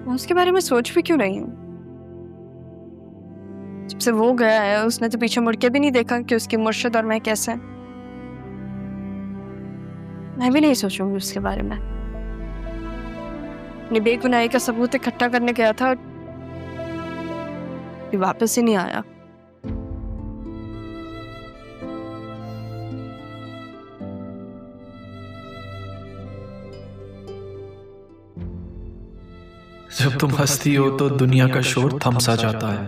मैं उसके बारे में सोच भी क्यों रही हूँ? जब से वो गया है उसने तो पीछे मुड़ के भी नहीं देखा कि उसकी मुर्शिद और मैं कैसे हैं। मैं भी नहीं सोचूंगी उसके बारे में। अपनी बेगुनाही का सबूत इकट्ठा करने गया था, वापस ही नहीं आया। जब तुम हंसती हो तो दुनिया का शोर थम सा जाता है,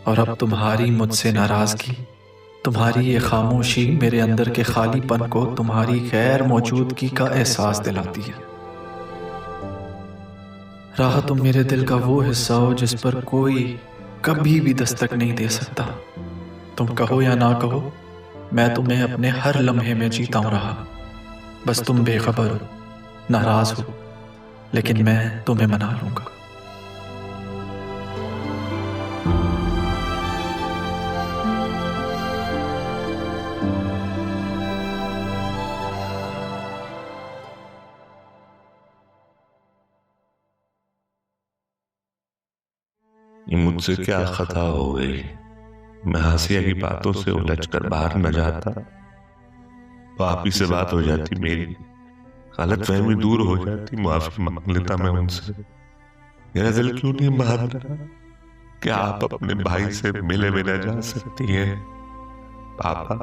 और अब तुम्हारी मुझसे नाराजगी, तुम्हारी ये खामोशी मेरे अंदर के खालीपन को तुम्हारी गैर मौजूदगी का एहसास दिलाती है। राह तुम मेरे दिल का वो हिस्सा हो जिस पर कोई कभी भी दस्तक नहीं दे सकता। तुम कहो या ना कहो, मैं तुम्हें अपने हर लम्हे में जीता हूं रहा। बस तुम बेखबर हो, नाराज हो, लेकिन मैं तुम्हें मना लूंगा। ये मुझसे क्या खता हो गई। मैं हासिया की बातों से उलझकर बाहर न जाता तो आप ही से बात हो जाती, मेरी गलतफहमी दूर हो जाती, माफी मांग लेता मैं उनसे। मेरा दिल क्यों नहीं मान रहा? क्या आप अपने भाई से मिले बिना जा सकती हैं? पापा,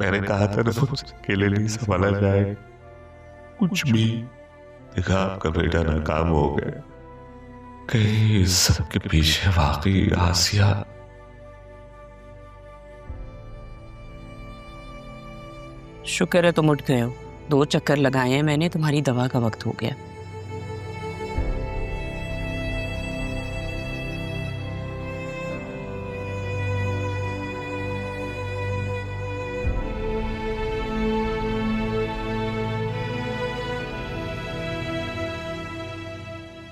मैंने कहा था ना मुझसे अकेले नहीं संभाला जाए। कुछ भी देखा, आपका बेटा नाकाम हो गया। कहीं इस सब के पीछे वाकई आसिया? शुक्र है तुम उठ गए हो। 2 चक्कर लगाए हैं मैंने, तुम्हारी दवा का वक्त हो गया।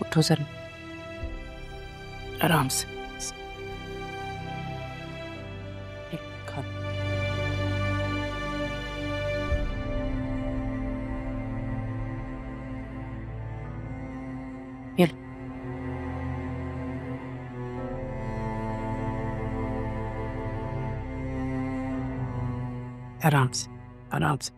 उठो सर, आराम से। आराम से, आराम से।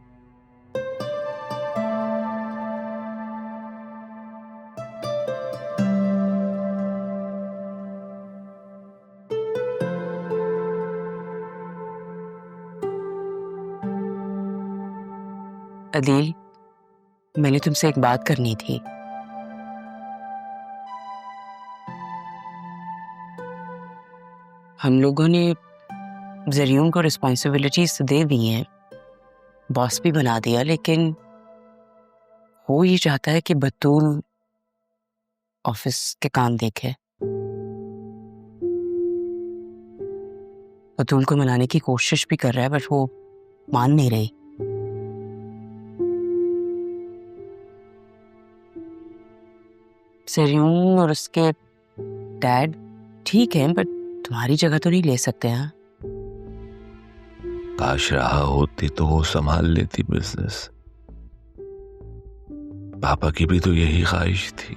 अदील, मैंने तुमसे एक बात करनी थी। हम लोगों ने ज़रियून को रिस्पॉन्सिबिलिटीज तो दे दी हैं, बॉस भी बना दिया, लेकिन वो ये चाहता है कि बतूल ऑफिस के काम देखे। बतूल को मनाने की कोशिश भी कर रहा है, बट वो मान नहीं रही। ज़रियून और उसके डैड ठीक है, बट तुम्हारी जगह तो नहीं ले सकते हैं। काश रहा होती तो वो संभाल लेती बिजनेस। पापा की भी तो यही ख्वाहिश थी।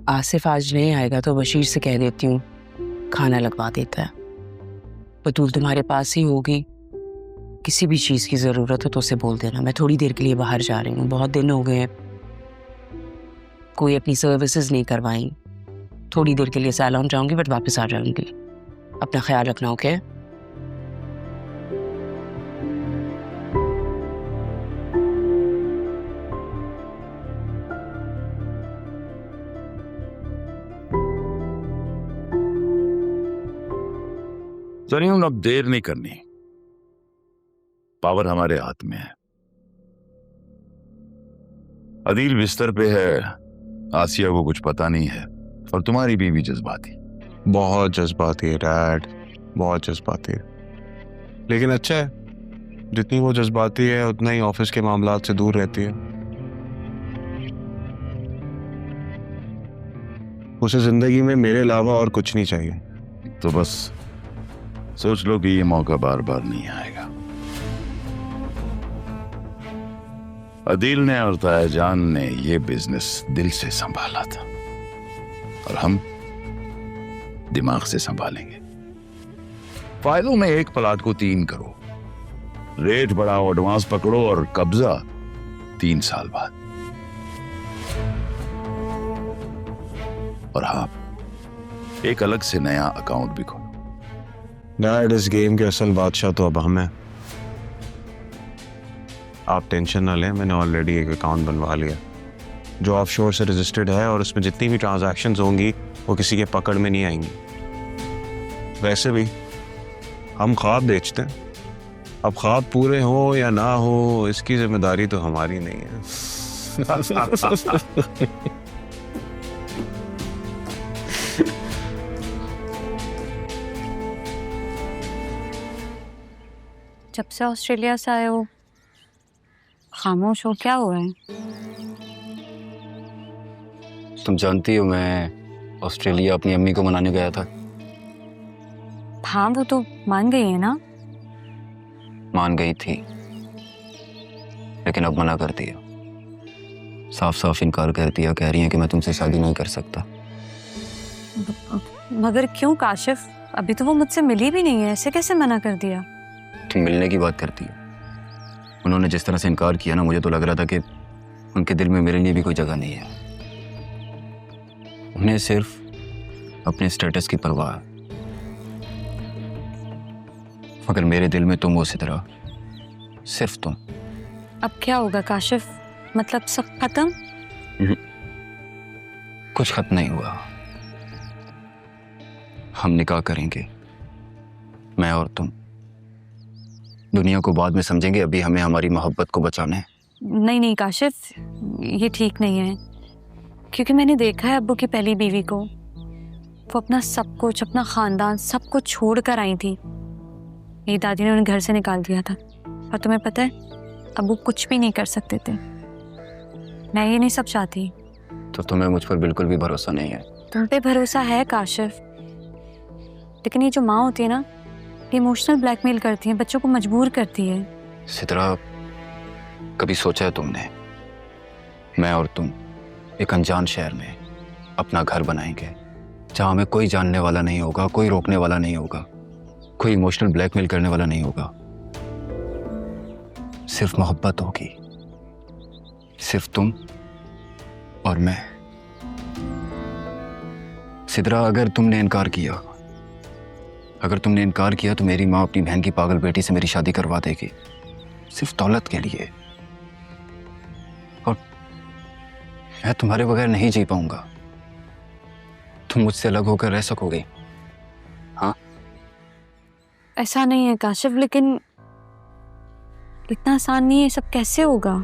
आसिफ आज नहीं आएगा तो बशीर से कह देती हूँ खाना लगवा देता है। बतूल तुम्हारे पास ही होगी, किसी भी चीज़ की ज़रूरत हो तो उसे बोल देना। मैं थोड़ी देर के लिए बाहर जा रही हूँ, बहुत दिन हो गए कोई अपनी सर्विसेज नहीं करवाई। थोड़ी देर के लिए सैलून जाऊंगी, बट वापस आ जाऊंगी। अपना ख्याल रखना, ओके? ज़रियून, अब देर नहीं करनी, पावर हमारे हाथ में है। अदील बिस्तर पे है, आसिया को कुछ पता नहीं है, और तुम्हारी बीवी जज्बाती। बहुत जज्बाती है डैड, बहुत जज्बाती है। लेकिन अच्छा है, जितनी वो जज्बाती है उतना ही ऑफिस के मामलात से दूर रहती है। उसे जिंदगी में मेरे अलावा और कुछ नहीं चाहिए। तो बस सोच लो कि ये मौका बार बार नहीं आएगा। अदील ने और तायाजान ने ये बिजनेस दिल से संभाला था और हम दिमाग से संभालेंगे। फायदों में एक प्लाट को 3 करो, रेट बढ़ाओ, एडवांस पकड़ो और कब्जा 3 साल बाद। और हाँ, एक अलग से नया अकाउंट भी खोलो। डैड, इस गेम के असल बादशाह तो अब हम हैं। आप टेंशन ना लें, मैंने ऑलरेडी एक अकाउंट बनवा लिया जो ऑफशोर से रजिस्टर्ड है और उसमें जितनी भी ट्रांजैक्शंस होंगी वो किसी के पकड़ में नहीं आएंगी। वैसे भी हम ख्वाब बेचते हैं, अब ख्वाब पूरे हो या ना हो इसकी जिम्मेदारी तो हमारी नहीं है। जब से ऑस्ट्रेलिया से आए हो खामोश हो, क्या हुआ है? तुम जानती हो मैं ऑस्ट्रेलिया अपनी अम्मी को मनाने गया था। हाँ, वो तो मान गई है ना? मान गई थी लेकिन अब मना कर दिया, साफ साफ इनकार कर दिया। कह रही है कि मैं तुमसे शादी नहीं कर सकता। मगर क्यों काशिफ, अभी तो वो मुझसे मिली भी नहीं है, ऐसे कैसे मना कर दिया? तुम मिलने की बात करती हो। उन्होंने जिस तरह से इनकार किया ना, मुझे तो लग रहा था कि उनके दिल में मेरे लिए भी कोई जगह नहीं है। उन्हें सिर्फ अपने स्टेटस की परवाह है, मगर मेरे दिल में तुम हो सितरा, सिर्फ तुम। अब क्या होगा काशिफ, मतलब सब खत्म? कुछ खत्म नहीं हुआ। हम निकाह करेंगे, मैं और तुम। दुनिया को बाद में समझेंगे, अभी हमें हमारी मोहब्बत को बचाना है। नहीं नहीं काशिफ, ये ठीक नहीं है, क्योंकि मैंने देखा है अब्बू की पहली बीवी को, वो अपना सब कुछ, अपना खानदान सब कुछ छोड़ कर आई थी। मेरी दादी ने उन्हें घर से निकाल दिया था, और तुम्हें पता है अब्बू कुछ भी नहीं कर सकते थे। मैं ये नहीं सब चाहती। तो तुम्हें मुझ पर बिल्कुल भी भरोसा नहीं है? तुम पे भरोसा है काशिफ, लेकिन ये जो माँ होती है ना, ये इमोशनल ब्लैकमेल करती है, बच्चों को मजबूर करती है। सितरा, कभी सोचा है तुमने मैं और तुम एक अनजान शहर में अपना घर बनाएंगे, जहां हमें कोई जानने वाला नहीं होगा, कोई रोकने वाला नहीं होगा, कोई इमोशनल ब्लैकमेल करने वाला नहीं होगा। सिर्फ मोहब्बत होगी, सिर्फ तुम और मैं। सितरा, अगर तुमने इनकार किया तो मेरी माँ अपनी बहन की पागल बेटी से मेरी शादी करवा देगी, सिर्फ दौलत के लिए। और मैं तुम्हारे बगैर नहीं जी पाऊंगा। तुम मुझसे अलग होकर रह सकोगे? हाँ? ऐसा नहीं है काशिफ, लेकिन इतना आसान नहीं है, सब कैसे होगा?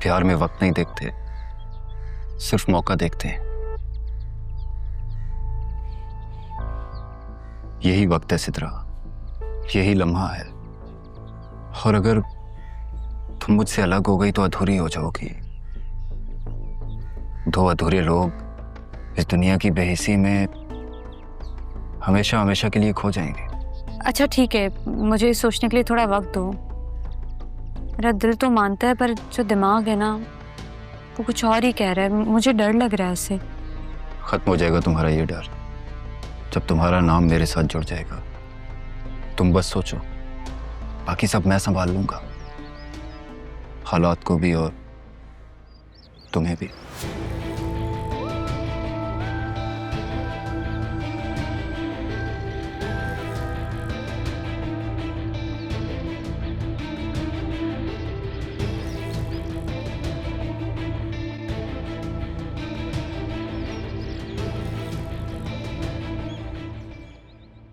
प्यार में वक्त नहीं देखते, सिर्फ मौका देखते हैं। यही वक्त है सितरा, यही लम्हा है। और अगर तुम मुझसे अलग हो गई तो अधूरी हो जाओगी। 2 अधूरे लोग इस दुनिया की बेहिसी में हमेशा हमेशा के लिए खो जाएंगे। अच्छा ठीक है, मुझे सोचने के लिए थोड़ा वक्त दो। मेरा दिल तो मानता है, पर जो दिमाग है ना, वो कुछ और ही कह रहा है। मुझे डर लग रहा है इससे। खत्म हो जाएगा तुम्हारा ये डर जब तुम्हारा नाम मेरे साथ जुड़ जाएगा। तुम बस सोचो, बाकी सब मैं संभाल लूंगा, हालात को भी और तुम्हें भी।